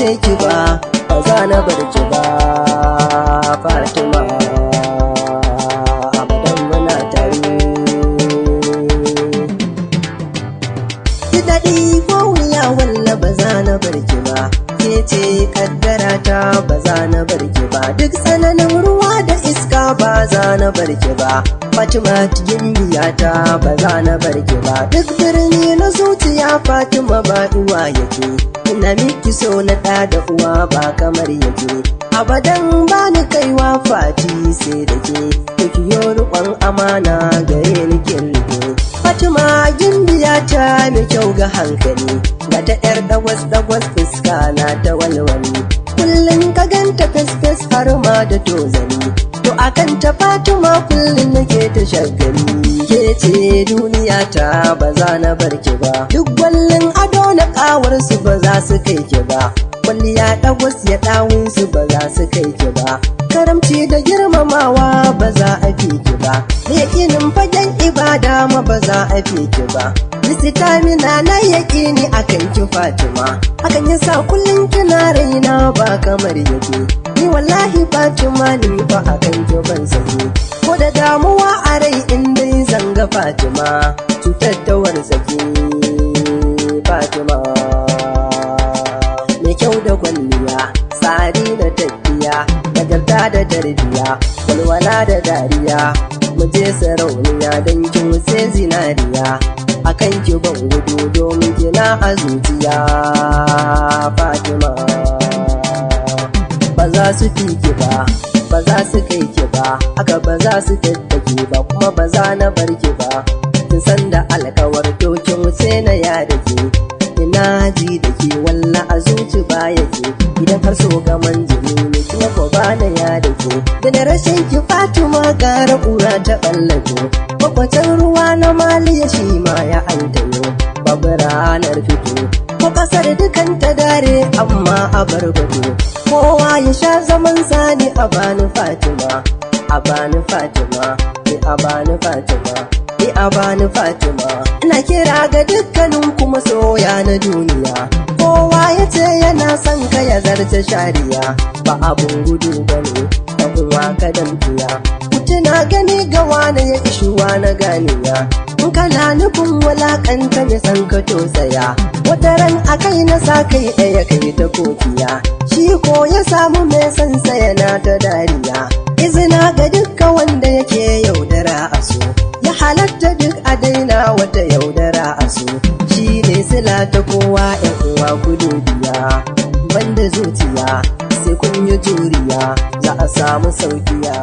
mance ki ba, ba za na bar ki ba Fatima, abadan muna tare. Ki daɗi ko wuya walla ba za na bar ki ba, ke ce kaddara ta ba za na bar ki ba, duk tsananin ruwa da iska ba za na bar ki ba Fatima gimbiya ta ba za na bar ki ba, duk birni na zuciya Fatima ba uwa yake, ina miki so na ɗa da uwa ba kamar yake, abadan ba ni kaiwa Fati sai da ke, kiyo riƙon amana gare ni kin rike. Fatima gimbiya ta mai kyau ga hankali, ga ta ƴar dagwas fuska na ta walwali, kullum ka ganta fes har ma da tozali, to akan ta Fatima kullum nake ta shagali. Ke ce duniya ta ba za na bar ki ba, duk gwallin ado na ƙawar su ba za su kai ki ba, kwalliya dagwas ya ɗawun su ba za su kai ki ba, karamci da girmamawa ba za a fi ki ba, yakinin fagen ibada ma ba za a fi ki ba, lisitamina na yakini akan ki Fatima, hakan yasa kullum kina raina ba kamar yake, ni wallahi Fatima ni ba akan ki ban sake, ko da damuwa a rai in dai zanga Fatima, cutar ta warzake Fatima, mai kyau da kwalliya, tsari da tafiya, nagarta da tarbiya, walwala da dariya, mu je sarauniya don kin wuce zinariya, akan ki ban gudu domin kina a zuciya Fatima, ba za su fi ki ba, ba za su kai ki ba, haka ba za su tattake ba, kuma ba za na bar ki ba, kin san da alkawar dokin wuce na ya da ke, ina ji da ke walla a zuci ba yake, idan har so gaman jini ne kuma ko ba na ya da ke, da na rashin ki Fatima gara ƙura ta ɓallake, makwacin ruwa na Maliya shi ma ya antayo, babu ranar fito ko ƙasar dukan ta dare amma a barbato, kowa ya sha zaman sani a bani Fatima, a bani Fatima, a bani Fatima, a bani Fatima. Ina kira ga dukkanin kuma soya na duniya, kowa ya ce yana son ka ya zarce shariya, ba abun gudu bane abun waka damfiya, tuna gani ga wani ya ishuwa na ganiya, in kana nufin walakanta mai san ka tosaya, wata ran a kai na sa kai ɗaya kai ta kokiya, shi ko ya samu mai san yana ta dariya, izina ga dukkan wanda yake yaudara a so, ya halatta duk a daina wata yaudara a so, shi ne sila ta kowa ƴan uwa gudu biya, banda zuciya sai kun yi juriya za a samu saukiya.